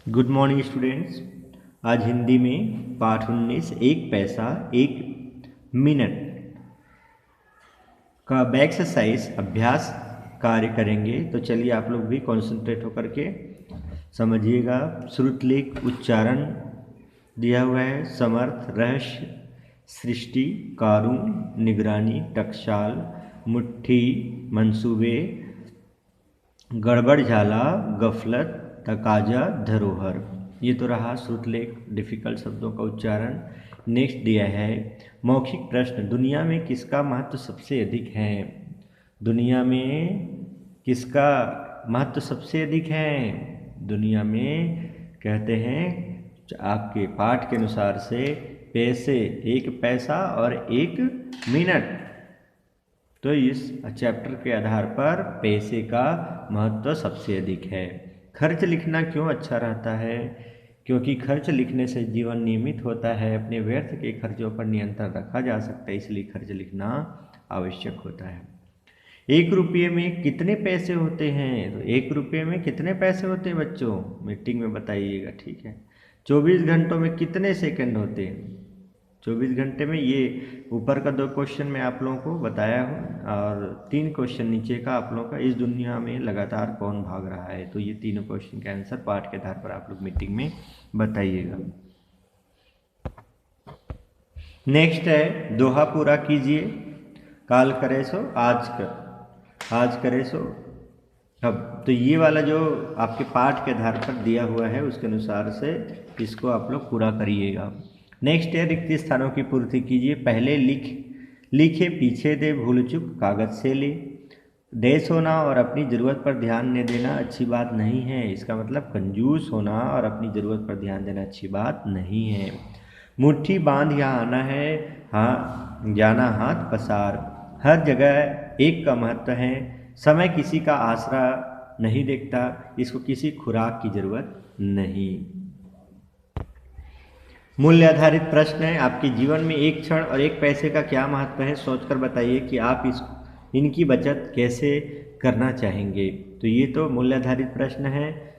Good morning students. आज हिंदी में पाठ 19 एक पैसा एक मिनट का एक्सरसाइज अभ्यास कार्य करेंगे। तो चलिए आप लोग भी कॉन्सेंट्रेट होकर के समझिएगा। श्रुतलेख उच्चारण दिया हुआ है। समर्थ, रहस्य, सृष्टि, कारुण, निगरानी, टकसाल, मुट्ठी, मंसूबे, गड़बड़ झाला, गफलत, तकाजा, धरोहर। ये तो रहा श्रुतलेख, डिफिकल्ट शब्दों का उच्चारण। नेक्स्ट दिया है मौखिक प्रश्न। दुनिया में किसका महत्व सबसे अधिक है? दुनिया में किसका महत्व सबसे अधिक है? दुनिया में कहते हैं आपके पाठ के अनुसार से पैसे, एक पैसा और एक मिनट। तो इस चैप्टर के आधार पर पैसे का महत्व सबसे अधिक है। खर्च लिखना क्यों अच्छा रहता है? क्योंकि खर्च लिखने से जीवन नियमित होता है, अपने व्यर्थ के खर्चों पर नियंत्रण रखा जा सकता है, इसलिए खर्च लिखना आवश्यक होता है। 1 रुपये में कितने पैसे होते हैं? तो 1 रुपये में कितने पैसे होते हैं बच्चों? मीटिंग में बताइएगा, ठीक है। 24 घंटों में कितने सेकंड होते हैं? 24 घंटे में, ये ऊपर का 2 क्वेश्चन मैं आप लोगों को बताया हूँ और 3 क्वेश्चन नीचे का आप लोगों का, इस दुनिया में लगातार कौन भाग रहा है। तो ये तीनों क्वेश्चन के आंसर पाठ के आधार पर आप लोग मीटिंग में बताइएगा। नेक्स्ट है दोहा पूरा कीजिए। काल करे सो आज करे सो अब। तो ये वाला जो आपके पाठ के आधार पर दिया हुआ है उसके अनुसार से इसको आप लोग पूरा करिएगा। नेक्स्ट है रिक्त स्थानों की पूर्ति कीजिए। पहले लिखे, पीछे दे, भूल चूक कागज से ले। देश होना और अपनी ज़रूरत पर ध्यान न देना अच्छी बात नहीं है। इसका मतलब कंजूस होना और अपनी ज़रूरत पर ध्यान देना अच्छी बात नहीं है। मुट्ठी बांध यहाँ आना है, हाँ जाना हाथ पसार। हर जगह एक का महत्व है। समय किसी का आसरा नहीं देखता, इसको किसी खुराक की जरूरत नहीं। मूल्य आधारित प्रश्न है। आपके जीवन में एक क्षण और एक पैसे का क्या महत्व है? सोचकर बताइए कि आप इनकी बचत कैसे करना चाहेंगे। तो ये तो मूल्य आधारित प्रश्न है।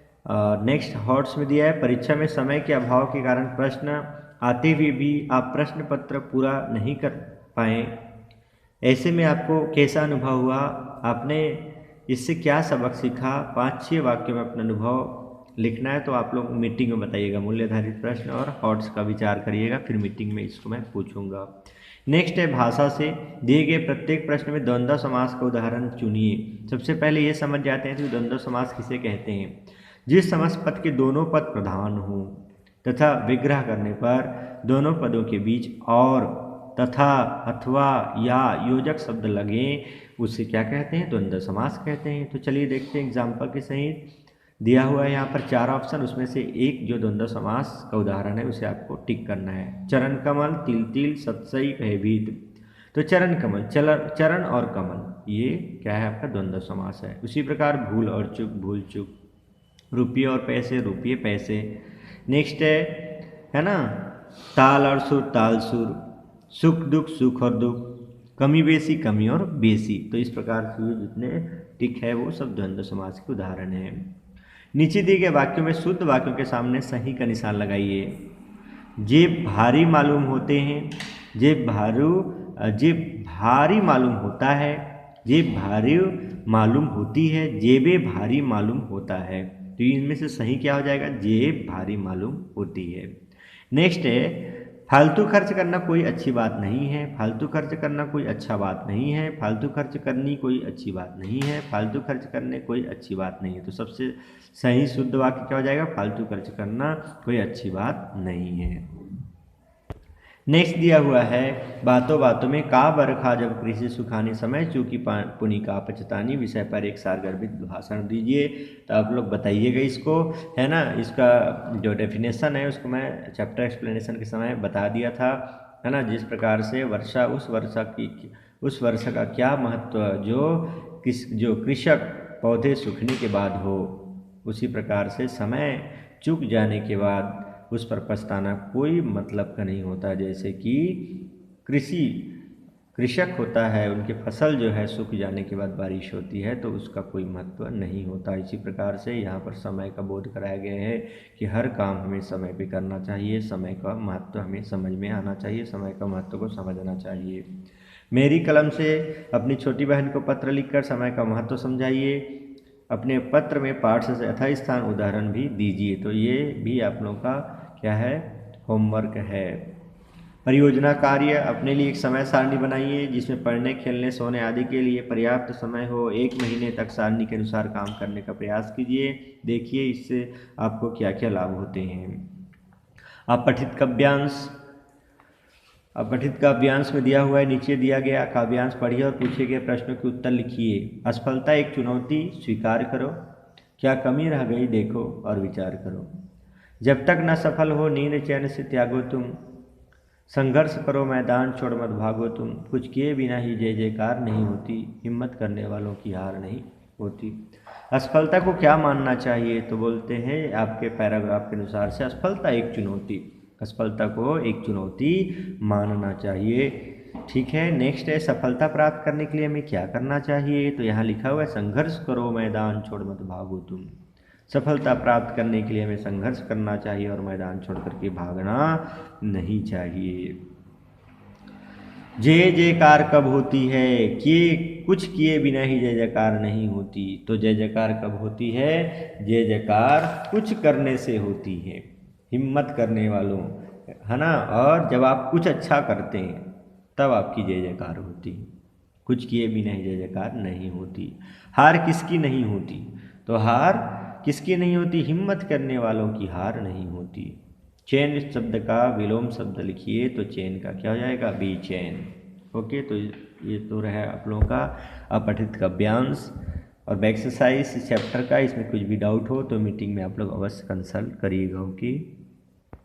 नेक्स्ट हॉट्स में दिया है परीक्षा में समय के अभाव के कारण प्रश्न आते हुए भी आप प्रश्न पत्र पूरा नहीं कर पाए, ऐसे में आपको कैसा अनुभव हुआ? आपने इससे क्या सबक सीखा? 5-6 वाक्यों में अपना अनुभव लिखना है। तो आप लोग मीटिंग में बताइएगा। मूल्य आधारित प्रश्न और हॉट्स का विचार करिएगा, फिर मीटिंग में इसको मैं पूछूंगा। नेक्स्ट है भाषा से दिए गए प्रत्येक प्रश्न में द्वंद्व समास का उदाहरण चुनिए। सबसे पहले ये समझ जाते हैं कि द्वंद्व समास किसे कहते हैं। जिस समास पद के दोनों पद प्रधान हो तथा विग्रह करने पर दोनों पदों के बीच और, तथा, अथवा या योजक शब्द लगे उसे क्या कहते हैं? द्वंद्व समास कहते हैं। तो चलिए देखते हैं एग्जाम्पल के सहित। दिया हुआ है यहाँ पर 4 ऑप्शन, उसमें से एक जो द्वंद्व समास का उदाहरण है उसे आपको टिक करना है। चरण कमल, तिल तिल, सत्सई, भयभीत। तो चरण कमल, चरण और कमल, ये क्या है? आपका द्वंद्व समास है। उसी प्रकार भूल और चूक, भूल चूक। रुपये और पैसे, रुपये पैसे। नेक्स्ट है ना, ताल और सुर, ताल सुर। सुख दुख, सुख और दुख। कमी बेसी, कमी और बेसी। तो इस प्रकार से जितने टिक है वो सब द्वंद्व समास के उदाहरण है। नीचे दिए गए वाक्यों में शुद्ध वाक्यों के सामने सही का निशान लगाइए। जेब भारी मालूम होते हैं, जेब भारी मालूम होता है, जेब भारी मालूम होती है, जेबे भारी मालूम होता है। तो इनमें से सही क्या हो जाएगा? जेब भारी मालूम होती है। नेक्स्ट है फालतू खर्च करना कोई अच्छी बात नहीं है। फालतू खर्च करना कोई अच्छा बात नहीं है। फालतू खर्च करनी कोई अच्छी बात नहीं है। फालतू खर्च करने कोई अच्छी बात नहीं है। तो सबसे सही शुद्ध वाक्य क्या हो जाएगा? फालतू खर्च करना कोई अच्छी बात नहीं है। नेक्स्ट दिया हुआ है बातों बातों में का बरखा जब कृषि सुखाने समय चूंकि पुनि का पचतानी विषय पर एक सारगर्भित भाषण दीजिए। तो आप लोग बताइएगा इसको, है ना। इसका जो डेफिनेशन है उसको मैं चैप्टर एक्सप्लेनेशन के समय बता दिया था, है ना। जिस प्रकार से वर्षा, उस वर्षा का क्या महत्व जो कृषक पौधे सूखने के बाद हो, उसी प्रकार से समय चूक जाने के बाद उस पर पछताना कोई मतलब का नहीं होता। जैसे कि कृषि कृषक होता है, उनकी फसल जो है सूख जाने के बाद बारिश होती है तो उसका कोई महत्व नहीं होता। इसी प्रकार से यहाँ पर समय का बोध कराया गया है कि हर काम हमें समय पे करना चाहिए, समय का महत्व हमें समझ में आना चाहिए, समय का महत्व को समझना चाहिए। मेरी कलम से अपनी छोटी बहन को पत्र लिखकर समय का महत्व समझाइए। अपने पत्र में पाठ से यथास्थान उदाहरण भी दीजिए। तो ये भी आप लोगों का क्या है, होमवर्क है। परियोजना कार्य, अपने लिए एक समय सारणी बनाइए जिसमें पढ़ने, खेलने, सोने आदि के लिए पर्याप्त समय हो। 1 महीने तक सारणी के अनुसार काम करने का प्रयास कीजिए। देखिए इससे आपको क्या क्या लाभ होते हैं। अपठित काव्यांश, अपठित काव्यांश में दिया हुआ है, नीचे दिया गया काव्यांश पढ़िए और पूछे गए प्रश्नों के उत्तर लिखिए। असफलता एक चुनौती, स्वीकार करो। क्या कमी रह गई देखो और विचार करो। जब तक न सफल हो नींद चैन से त्यागो तुम। संघर्ष करो मैदान छोड़ मत भागो तुम। कुछ किए बिना ही जय जयकार नहीं होती, हिम्मत करने वालों की हार नहीं होती। असफलता को क्या मानना चाहिए, तो बोलते हैं आपके पैराग्राफ के अनुसार से असफलता एक चुनौती, असफलता को एक चुनौती मानना चाहिए। ठीक है, नेक्स्ट है सफलता प्राप्त करने के लिए हमें क्या करना चाहिए, तो यहाँ लिखा हुआ है संघर्ष करो मैदान छोड़ मत भागो तुम। सफलता प्राप्त करने के लिए हमें संघर्ष करना चाहिए और मैदान छोड़ करके भागना नहीं चाहिए। जय जयकार कब होती है, किए कुछ किए बिना ही जय जयकार नहीं होती। तो जय जयकार कब होती है, जय जयकार कुछ करने से होती है, हिम्मत करने वालों, है ना। और जब आप कुछ अच्छा करते हैं तब आपकी जय जयकार होती है, कुछ किए बिना ही जय जयकार नहीं होती। हार किसकी नहीं होती, तो हार किसकी नहीं होती, हिम्मत करने वालों की हार नहीं होती। चैन शब्द का विलोम शब्द लिखिए, तो चैन का क्या हो जाएगा, बेचैन। ओके, तो ये तो रहा आप लोगों का अपठित काव्यांश और एक्सरसाइज चैप्टर का। इसमें कुछ भी डाउट हो तो मीटिंग में आप लोग अवश्य कंसल्ट करिएगा। ओके।